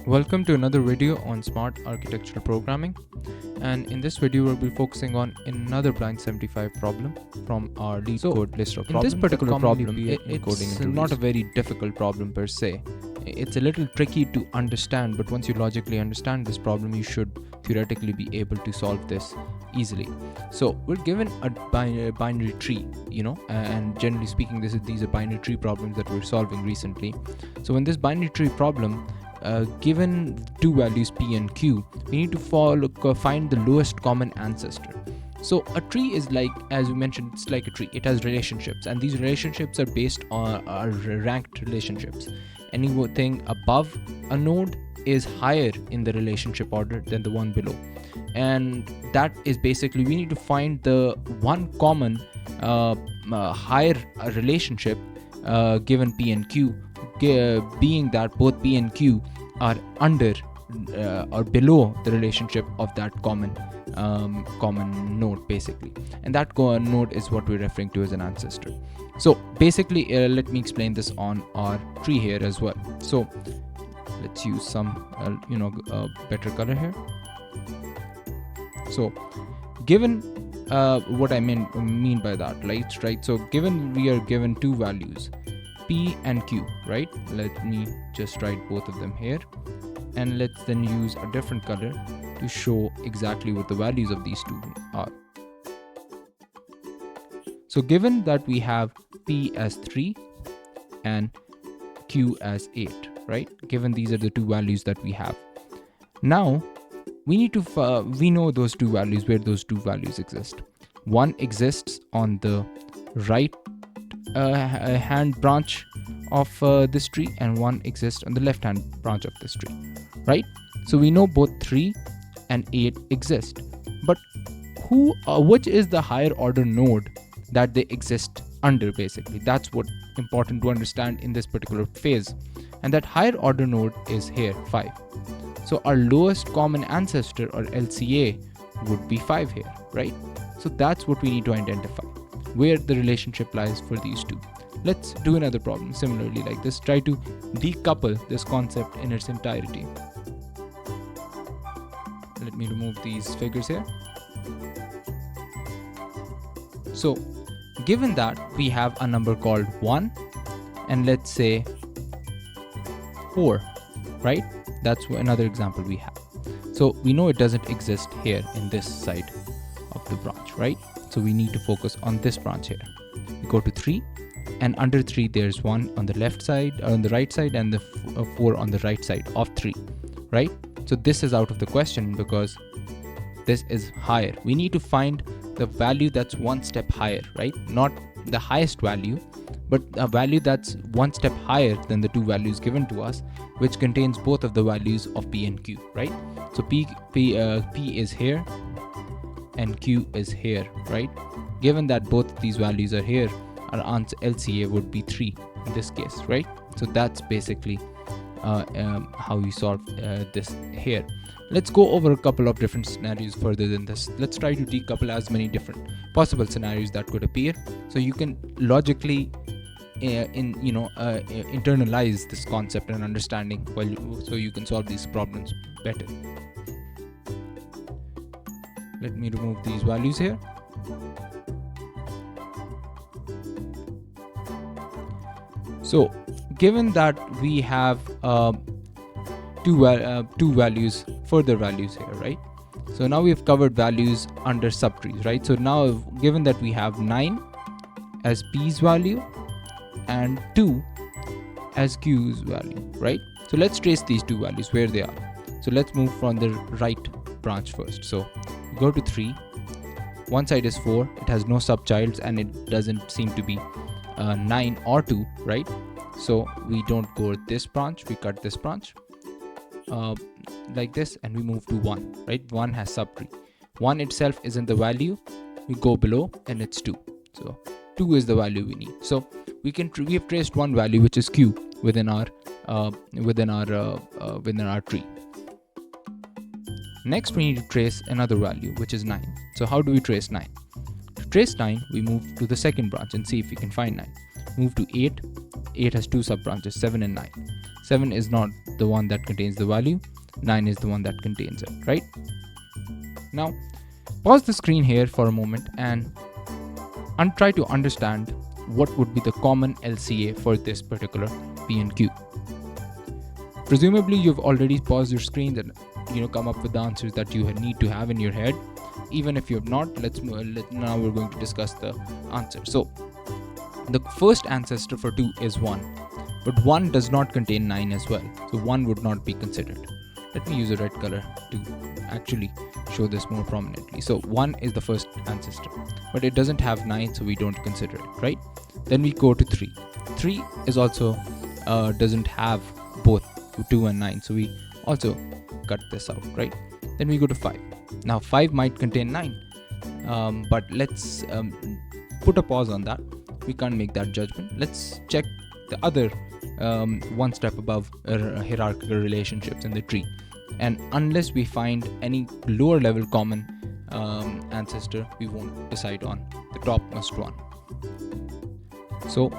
Welcome to another video on smart architectural programming, and in this video we'll be focusing on another blind 75 problem from our lead code list of problems. In this particular problem, it's not a very difficult problem per se. It's a little tricky to understand, but once you logically understand this problem, you should theoretically be able to solve this easily. So we're given a binary tree, and generally speaking, these are binary tree problems that we're solving recently. So in this binary tree problem, given two values p and q, we need to find the lowest common ancestor. So a tree is like, as we mentioned, it's like a tree. It has relationships, and these relationships are based on ranked relationships. Anything above a node is higher in the relationship order than the one below, and that is basically we need to find the one common higher relationship given p and q, being that both p and q are under or below the relationship of that common node, basically, and that node is what we're referring to as an ancestor. So basically, let me explain this on our tree here as well. So let's use some better color here. So given what I mean by that, right? So given we are given two values, p and q, right? Let me just write both of them here, and let's then use a different color to show exactly what the values of these two are. So given that we have p as 3 and q as 8, right? Given these are the two values that we have, now we need to we know those two values, where those two values exist. One exists on the right hand branch of this tree, and one exists on the left hand branch of this tree, right? So we know both 3 and 8 exist, but which is the higher order node that they exist under? Basically, that's what important to understand in this particular phase, and that higher order node is here, 5. So our lowest common ancestor, or LCA, would be 5 here, right? So that's what we need to identify, where the relationship lies for these two. Let's do another problem similarly like this. Try to decouple this concept in its entirety. Let me remove these figures here. So given that we have a number called 1 and let's say 4, right? That's another example we have. So we know it doesn't exist here in this side of the branch, right? So we need to focus on this branch here. We go to 3, and under 3 there's 1 on the left side, or on the right side, and the 4 on the right side of 3, right? So this is out of the question because this is higher. We need to find the value that's one step higher, right? Not the highest value, but a value that's one step higher than the two values given to us, which contains both of the values of p and q, right? So p is here and q is here, right? Given that both these values are here, our answer LCA would be 3 in this case, right? So that's basically how you solve this here. Let's go over a couple of different scenarios further than this. Let's try to decouple as many different possible scenarios that could appear, so you can logically internalize this concept and understanding so you can solve these problems better. Let me remove these values here. So given that we have two values, further values here, right? So now we've covered values under subtrees, right? So now given that we have 9 as p's value and 2 as q's value, right? So let's trace these two values where they are. So let's move from the right branch first. So go to 3, one side is 4, it has no subchilds, and it doesn't seem to be 9 or 2, right? So we don't go this branch, we cut this branch like this, and we move to 1, right? 1 has subtree. 1 itself isn't the value, we go below and it's 2. So 2 is the value we need. So we have traced one value, which is q, within our tree. Next we need to trace another value, which is 9. So how do we trace 9? To trace 9, we move to the second branch and see if we can find 9. Move to 8. 8 has two sub branches, 7 and 9. 7 is not the one that contains the value, 9 is the one that contains it, right? Now, pause the screen here for a moment and try to understand what would be the common LCA for this particular P and Q. Presumably, you've already paused your screen and come up with the answers that you need to have in your head. Even if you have not, now we're going to discuss the answer. So, the first ancestor for 2 is 1, but 1 does not contain 9 as well, so 1 would not be considered. Let me use a red color to actually show this more prominently. So 1 is the first ancestor, but it doesn't have 9, so we don't consider it, right? Then we go to 3. 3 is also doesn't have both 2 and 9, so we also cut this out, right? Then we go to 5. Now 5 might contain 9, but let's put a pause on that. We can't make that judgment. Let's check the other one step above hierarchical relationships in the tree, and unless we find any lower level common ancestor, we won't decide on the topmost one. So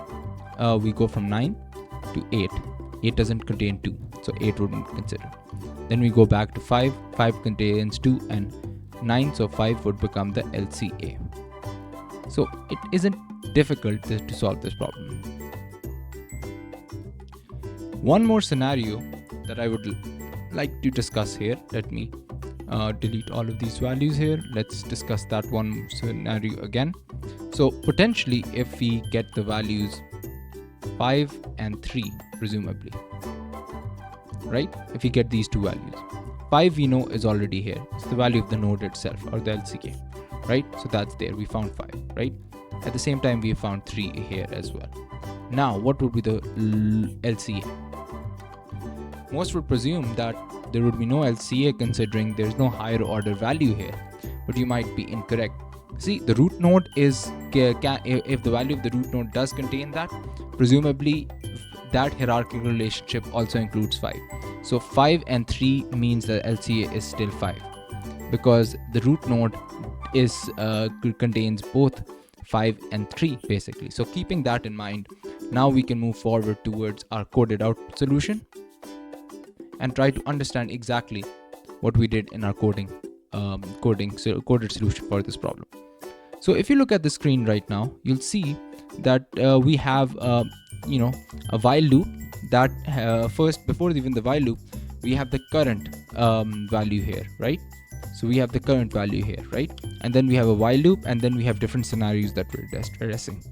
we go from 9 to 8. 8 doesn't contain 2, so 8 wouldn't consider. Then we go back to 5. 5 contains 2 and 9, so 5 would become the LCA. So it isn't difficult to solve this problem. One more scenario that I would like to discuss here. Let me delete all of these values here. Let's discuss that one scenario again. So potentially, if we get the values 5 and 3, presumably, right? If we get these two values, 5 we know is already here. It's the value of the node itself, or the LCA, right? So that's there. We found 5, right? At the same time, we found 3 here as well. Now, what would be the LCA? Most would presume that there would be no LCA considering there's no higher order value here, but you might be incorrect. See, the root node is, if the value of the root node does contain that, presumably that hierarchical relationship also includes 5. So 5 and 3 means the LCA is still 5, because the root node is contains both 5 and 3 basically. So keeping that in mind, now we can move forward towards our coded out solution and try to understand exactly what we did in our coded solution for this problem. So if you look at the screen right now, you'll see that we have a while loop that first, before even the while loop, we have the current value here, right? So we have the current value here, right? And then we have a while loop, and then we have different scenarios that we're addressing.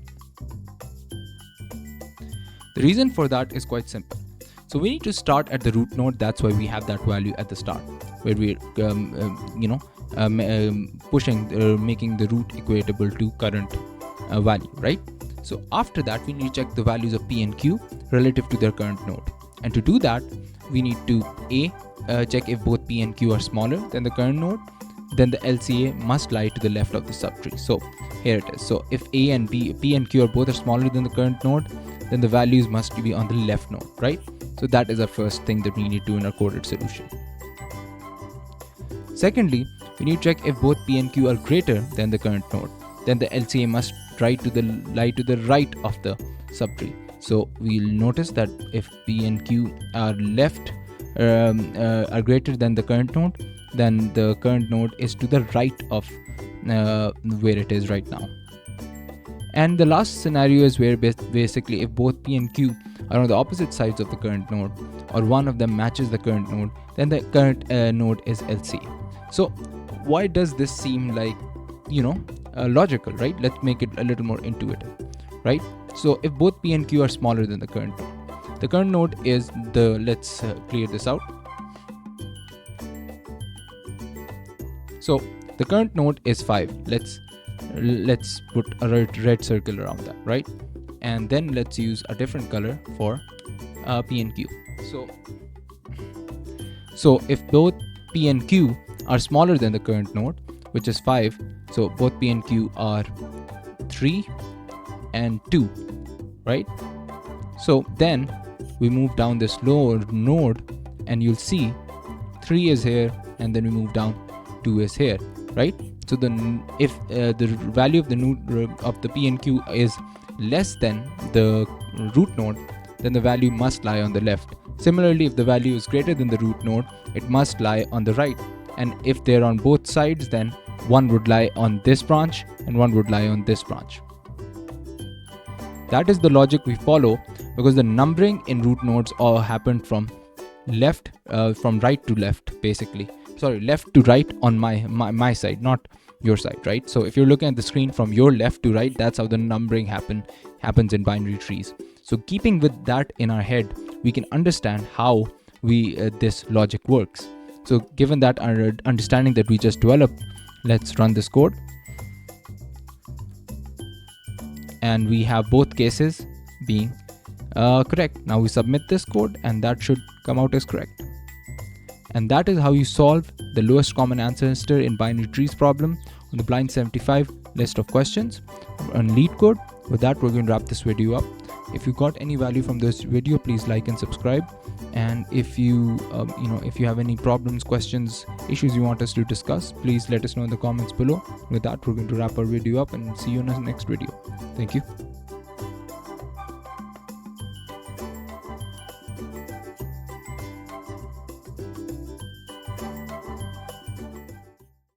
The reason for that is quite simple. So we need to start at the root node. That's why we have that value at the start, where we're making the root equatable to current value, right? So after that, we need to check the values of P and Q relative to their current node. And to do that, we need to check if both P and Q are smaller than the current node. Then the LCA must lie to the left of the subtree. So here it is. So if P and Q are both smaller than the current node, then the values must be on the left node, right? So that is our first thing that we need to do in our coded solution. Secondly, we need to check if both P and Q are greater than the current node. Then the LCA must lie to the right of the subtree. So we'll notice that if P and Q are are greater than the current node, then the current node is to the right of where it is right now. And the last scenario is where basically if both P and Q are on the opposite sides of the current node, or one of them matches the current node, then the current node is LCA. So why does this seem like logical, right? Let's make it a little more intuitive, right? So if both P and Q are smaller than the current node is let's clear this out. So the current node is 5. Let's put a red circle around that, right? And then let's use a different color for P and Q. So if both P and Q are smaller than the current node, which is 5, so both P and Q are 3 and 2, right? So then we move down this lower node, and you'll see 3 is here, and then we move down, 2 is here, right? So then if the value of the node of the P and Q is less than the root node, then the value must lie on the left. Similarly, if the value is greater than the root node, it must lie on the right. And if they're on both sides, then one would lie on this branch and one would lie on this branch. That is the logic we follow, because the numbering in root nodes all happened from right to left, basically. Sorry, left to right on my side, not your side, right? So if you're looking at the screen from your left to right, that's how the numbering happens in binary trees. So keeping with that in our head, we can understand how this logic works. So given that understanding that we just developed, let's run this code. And we have both cases being correct. Now we submit this code and that should come out as correct. And that is how you solve the lowest common ancestor in binary trees problem on the blind 75 list of questions on lead code. With that, we're going to wrap this video up. If you got any value from this video, please like and subscribe. And if you if you have any problems, questions, issues you want us to discuss, please let us know in the comments below. With that, we're going to wrap our video up and see you in the next video. Thank you.